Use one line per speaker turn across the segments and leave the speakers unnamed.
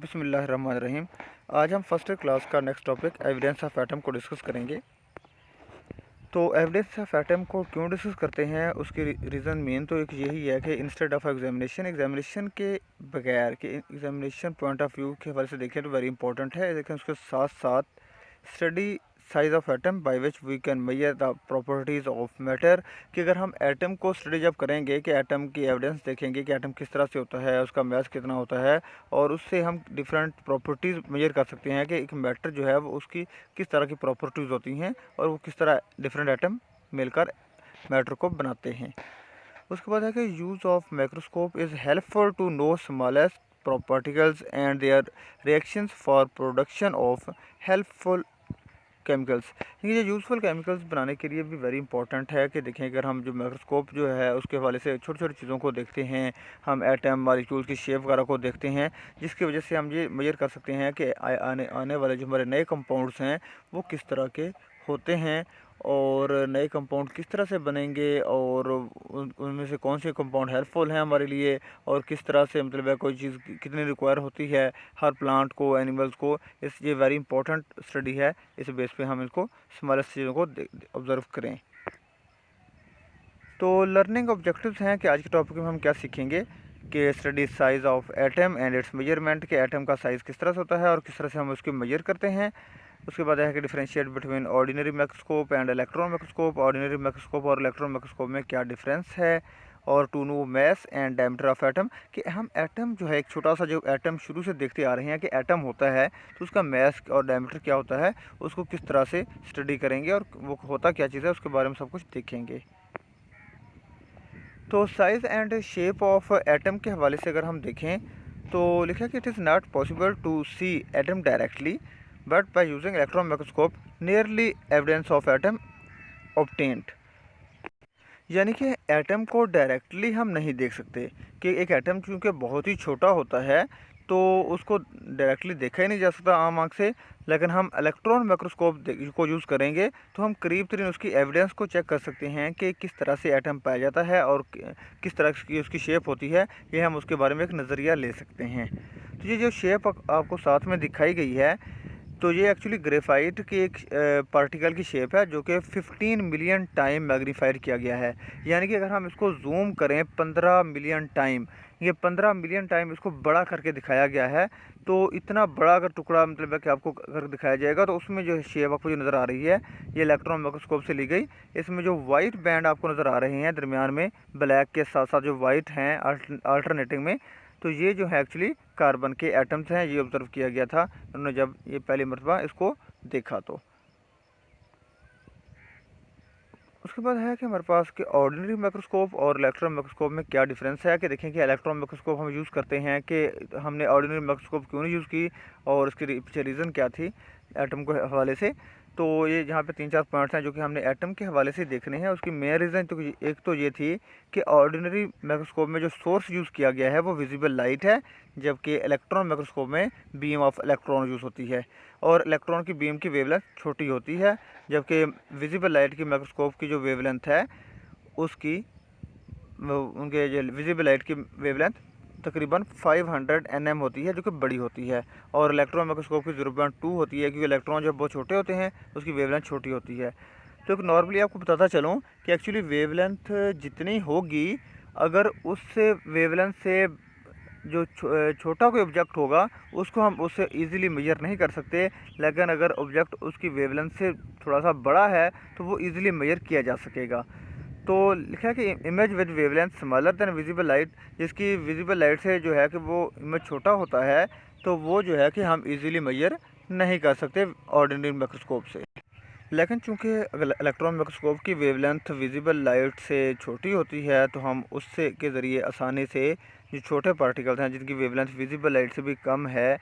बिस्मिल्लाहिर्रहमानिर्रहीम। आज हम फर्स्ट क्लास का next topic evidence of atom को डिस्कस करेंगे। तो एविडेंस ऑफ एटम को क्यों डिस्कस करते हैं, उसकी रीज़न मेन तो एक यही है कि इंस्टेड ऑफ एग्जामिनेशन के बगैर कि एग्जामिनेशन पॉइंट ऑफ व्यू के हवाले से देखें तो वेरी इंपॉर्टेंट है, लेकिन उसके साथ साथ study size of atom by which we can measure the properties of matter. कि अगर हम एटम को स्टडी जब करेंगे कि एटम की एविडेंस देखेंगे कि एटम किस तरह से होता है, उसका मास कितना होता है, और उससे हम डिफरेंट प्रॉपर्टीज़ मेजर कर सकते हैं कि एक मैटर जो है वो उसकी किस तरह की प्रॉपर्टीज़ होती हैं और वो किस तरह डिफरेंट एटम मिलकर मैटर को बनाते हैं। उसके बाद है कि use of microscope is helpful to know smallest particles and their reactions for production of helpful chemicals. ये यूज़फुल केमिकल्स बनाने के लिए भी वेरी इंपॉर्टेंट है कि देखें, अगर हम जो माइक्रोस्कोप जो है उसके हवाले से छोटी छोटी चीज़ों को देखते हैं, हम एटम मॉलिक्यूल की शेप वगैरह को देखते हैं, जिसकी वजह से हम ये मेजर कर सकते हैं कि आने आने वाले जो हमारे नए कंपाउंड्स हैं वो किस तरह के होते हैं और नए कंपाउंड किस तरह से बनेंगे और उनमें से कौन से कंपाउंड हेल्पफुल हैं हमारे लिए और किस तरह से मतलब है कोई चीज़ कितनी रिक्वायर होती है हर प्लांट को, एनिमल्स को। इस ये वेरी इंपॉर्टेंट स्टडी है, इस बेस पे हम इसको स्मॉलेस्ट चीज़ों को ऑब्जर्व करें। तो लर्निंग ऑब्जेक्टिव्स हैं कि आज के टॉपिक में हम क्या सीखेंगे कि study size of atom and it's measurement, के एटम का साइज़ किस तरह से होता है और किस तरह से हम उसको मेजर करते हैं। उसके बाद है कि differentiate between ordinary microscope and electron microscope, ordinary microscope और इलेक्ट्रॉन माइक्रोस्कोप में क्या डिफरेंस है, और to know mass and diameter of atom, कि हम एटम जो है एक छोटा सा जो एटम शुरू से देखते आ रहे हैं कि एटम होता है तो उसका मास और डायमीटर क्या होता है, उसको किस तरह से स्टडी करेंगे और वो होता क्या चीज़ है उसके बारे में सब कुछ देखेंगे। तो size and shape of atom के हवाले से अगर हम देखें तो लिखा कि it is not possible to see atom directly but by using electron microscope nearly evidence of atom obtained. यानी कि एटम को डायरेक्टली हम नहीं देख सकते कि एक एटम चूँकि बहुत ही छोटा होता है तो उसको डायरेक्टली देखा ही नहीं जा सकता आम आँख से, लेकिन हम इलेक्ट्रॉन माइक्रोस्कोप को यूज़ करेंगे तो हम करीब तरीन उसकी एविडेंस को चेक कर सकते हैं कि किस तरह से एटम पाया जाता है और किस तरह की उसकी शेप होती है, ये हम उसके बारे में एक नज़रिया ले सकते हैं। तो ये जो शेप आपको साथ में दिखाई गई है तो ये एक्चुअली ग्रेफाइट की एक पार्टिकल की शेप है जो कि 15 मिलियन टाइम मैग्नीफाइड किया गया है। यानी कि अगर हम इसको जूम करें 15 मिलियन टाइम, ये 15 मिलियन टाइम इसको बड़ा करके दिखाया गया है। तो इतना बड़ा अगर टुकड़ा मतलब है कि आपको अगर दिखाया जाएगा तो उसमें जो शेप आपको जो नज़र आ रही है ये इलेक्ट्रॉन माइक्रोस्कोप से ली गई। इसमें जो वाइट बैंड आपको नज़र आ रहे हैं दरमियान में ब्लैक के साथ साथ जो वाइट हैं अल्टरनेटिंग में, तो ये जो है एक्चुअली कार्बन के एटम्स हैं। ये ऑब्ज़र्व किया गया था उन्होंने जब ये पहली मरतबा इसको देखा। तो उसके बाद है कि हमारे पास कि ऑर्डिनरी माइक्रोस्कोप और इलेक्ट्रॉन माइक्रोस्कोप में क्या डिफरेंस है। कि देखें कि इलेक्ट्रॉन माइक्रोस्कोप हम यूज़ करते हैं कि हमने ऑर्डिनरी माइक्रोस्कोप क्यों नहीं यूज़ की और उसकी पीछे रीज़न क्या थी एटम के हवाले से। तो ये यहाँ पे 3-4 पॉइंट्स हैं जो कि हमने एटम के हवाले से देखने हैं। उसकी मेन रीज़न तो एक तो ये थी कि ऑर्डिनरी माइक्रोस्कोप में जो सोर्स यूज़ किया गया है वो विजिबल लाइट है, जबकि इलेक्ट्रॉन माइक्रोस्कोप में बीम ऑफ इलेक्ट्रॉन यूज़ होती है और इलेक्ट्रॉन की बीम की वेवलेंथ छोटी होती है, जबकि विजिबल लाइट की माइक्रोस्कोप की जो वेवलेंथ है उसकी उनके जो विजिबल लाइट की वेवलेंथ तकरीबन 500 nm होती है जो कि बड़ी होती है, और इलेक्ट्रॉन माइक्रोस्कोप की 0.2 होती है क्योंकि इलेक्ट्रॉन जब बहुत छोटे होते हैं उसकी वेवलेंथ छोटी होती है। तो नॉर्मली आपको बताता चलूँ कि एक्चुअली वेवलेंथ जितनी होगी, अगर उससे वेवलेंथ से जो छोटा कोई ऑब्जेक्ट होगा उसको हम उससे इजीली मेजर नहीं कर सकते, लेकिन अगर ऑब्जेक्ट उसकी वेवलेंथ से थोड़ा सा बड़ा है तो वो इजीली मेजर किया जा सकेगा। तो लिखा है कि image with wavelength smaller than visible light, जिसकी विजिबल लाइट से जो है कि वो इमेज छोटा होता है तो वो जो है कि हम इजीली मेजर नहीं कर सकते ऑर्डिनरी माइक्रोस्कोप से। लेकिन चूंकि इलेक्ट्रॉन माइक्रोस्कोप की वेवलेंथ विजिबल लाइट से छोटी होती है तो हम उससे के ज़रिए आसानी से जो छोटे पार्टिकल्स हैं जिनकी वेवलेंथ विजिबल लाइट से भी कम है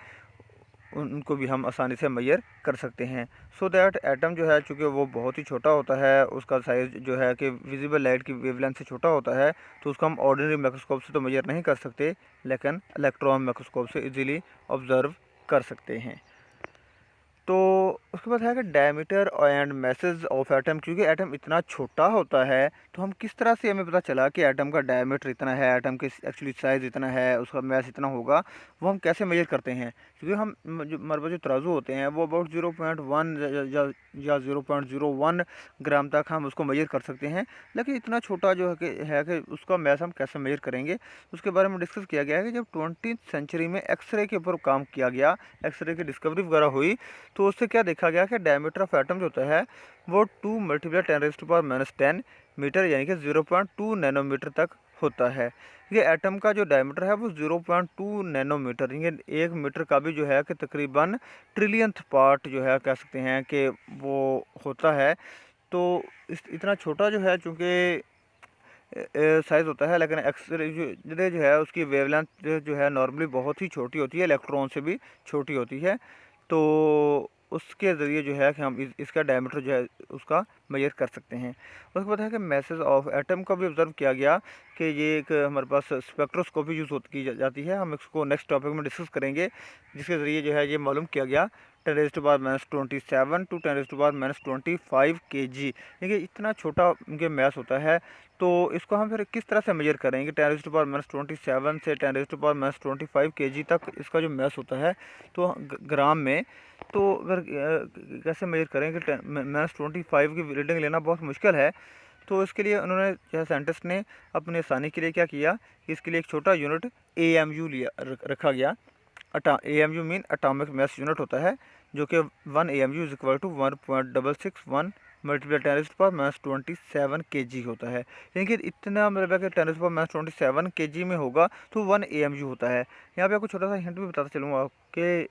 उनको भी हम आसानी से मेजर कर सकते हैं। सो दैट एटम जो है चूँकि वो बहुत ही छोटा होता है, उसका साइज़ जो है कि विजिबल लाइट की वेवलेंथ से छोटा होता है, तो उसको हम ऑर्डिनरी माइक्रोस्कोप से तो मेजर नहीं कर सकते, लेकिन इलेक्ट्रॉन माइक्रोस्कोप से इजीली ऑब्ज़र्व कर सकते हैं। तो उसके बाद है कि diameter and message of atom, क्योंकि एटम इतना छोटा होता है तो हम किस तरह से हमें पता चला कि एटम का डायमीटर इतना है, एटम के एक्चुअली साइज़ इतना है, उसका मैस इतना होगा, वो हम कैसे मेजर करते हैं। क्योंकि हम जो हमारे पास जो तराजू होते हैं वो अबाउट 0.1 या 0.01 ग्राम तक हम उसको मेजर कर सकते हैं, लेकिन इतना छोटा जो है कि उसका मैस हम कैसे मेजर करेंगे, उसके बारे में डिस्कस किया गया है कि जब 20th सेंचुरी में एक्सरे के ऊपर काम किया गया, एक्सरे की डिस्कवरी वगैरह हुई, तो उससे क्या देखा गया कि डायमीटर ऑफ एटम जो होता है वो 2 × 10⁻⁻10 मीटर यानी कि 0.2 नैनोमीटर तक होता है। ये एटम का जो डायमीटर है वो 0.2 नैनोमीटर, ये 1 मीटर का भी जो है कि तकरीबन ट्रिलियंथ पार्ट जो है कह सकते हैं कि वो होता है। तो इतना छोटा जो है चूँकि साइज़ होता है, लेकिन एक्सरे जो है उसकी वेवलेंथ जो है नॉर्मली बहुत ही छोटी होती है, इलेक्ट्रॉन से भी छोटी होती है। तो उसके ज़रिए जो है कि हम इसका डायमीटर जो है उसका मेजर कर सकते हैं। उसके बाद है कि मैसेज ऑफ एटम का भी ऑब्ज़र्व किया गया कि ये एक हमारे पास स्पेक्ट्रोस्कोपी यूज़ की जाती है। हम इसको नेक्स्ट टॉपिक में डिस्कस करेंगे, जिसके ज़रिए जो है ये मालूम किया गया 10⁻⁻27 टू 10⁻⁻25 kg। देखिए इतना छोटा उनके मैस होता है, तो इसको हम फिर किस तरह से मेजर करेंगे। 10⁻⁻27 से 10⁻⁻25 kg तक इसका जो मैस होता है तो ग्राम में, तो अगर कैसे मेजर करेंगे, -25 की रीडिंग लेना बहुत मुश्किल है। तो इसके लिए उन्होंने जो है साइंटिस्ट ने अपनी आसानी के लिए क्या किया कि इसके लिए एक छोटा यूनिट AMU रखा गया। AMU mean atomic mass unit होता है, जो कि 1 AMU is equal to 1.661 × 10⁻27 kg होता है। यानी कि इतना मतलब है कि 10⁻27 kg में होगा तो 1 AMU होता है। यहाँ पे आपको छोटा सा हिंट भी बताता चलूँगा कि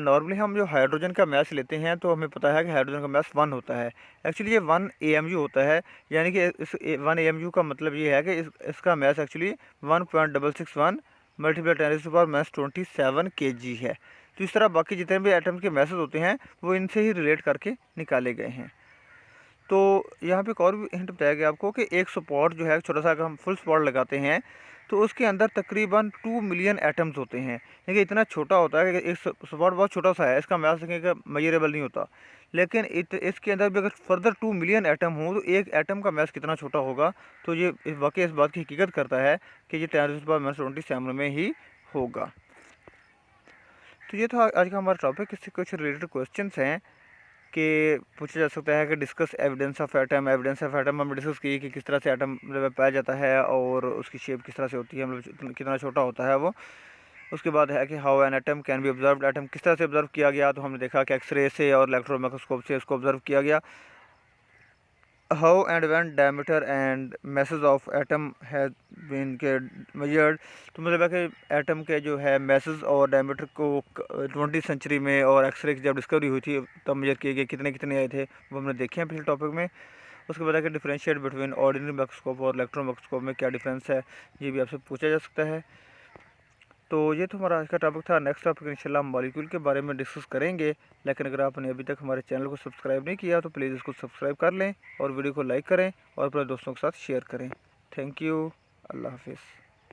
नॉर्मली हम जो हाइड्रोजन का मैस लेते हैं तो हमें पता है कि हाइड्रोजन का मैस 1 होता है। एक्चुअली ये 1 AMU होता है, यानी कि इस 1 AMU का मतलब ये है कि इसका मैस एक्चुअली 1.661 × 10⁻27 kg है। तो इस तरह बाकी जितने भी एटम के मैसेज होते हैं वो इनसे ही रिलेट करके निकाले गए हैं। तो यहाँ पे एक और भी हिंट बताया गया आपको कि एक स्पॉट जो है छोटा सा, अगर हम फुल स्पॉट लगाते हैं तो उसके अंदर तकरीबन 2 मिलियन एटम्स होते हैं। देखिए इतना छोटा होता है कि एक स्पॉट बहुत छोटा सा है, इसका मैथ का मेजरेबल नहीं होता, लेकिन इसके अंदर भी अगर फर्दर 2 मिलियन एटम हो तो एक एटम का मैथ कितना छोटा होगा। तो ये वाकई इस बात की हकीकत करता है कि ये 10⁻27 में ही होगा। तो ये था आज का हमारा टॉपिक। इससे कुछ रिलेटेड क्वेश्चंस हैं कि पूछा जा सकता है कि discuss evidence of atom. Evidence of atom हमने डिस्कस की कि किस तरह से एटम मतलब पाया जाता है और उसकी शेप किस तरह से होती है, मतलब कितना छोटा होता है वो। उसके बाद है कि how an atom can be observed, atom किस तरह से ऑब्जर्व किया गया, तो हमने देखा कि एक्सरे से और इलेक्ट्रॉन माइक्रोस्कोप से इसको ऑब्जर्व किया गया। How and when diameter and message of atom has been के मेजर्ड, तो मतलब है कि एटम के जो है मैसेज और डायमीटर को 20th सेंचुरी में और एक्सरे की जब डिस्कवरी हुई थी तब मेजर किए गए, कितने कितने आए थे वो हमने देखे हैं पिछले टॉपिक में। उसके बाद है कि डिफरेंशिएट बिटवीन ऑर्डिनरी माइक्रोस्कोप और इलेक्ट्रॉन माइक्रोस्कोप में क्या डिफरेंस है, ये भी आपसे पूछा जा सकता है। तो ये तो हमारा आज का टॉपिक था। नेक्स्ट टॉपिक इंशाल्लाह हम मॉलिक्यूल के बारे में डिस्कस करेंगे, लेकिन अगर आपने अभी तक हमारे चैनल को सब्सक्राइब नहीं किया तो प्लीज़ इसको सब्सक्राइब कर लें और वीडियो को लाइक करें और अपने दोस्तों के साथ शेयर करें। Thank you. अल्लाह हाफिज़।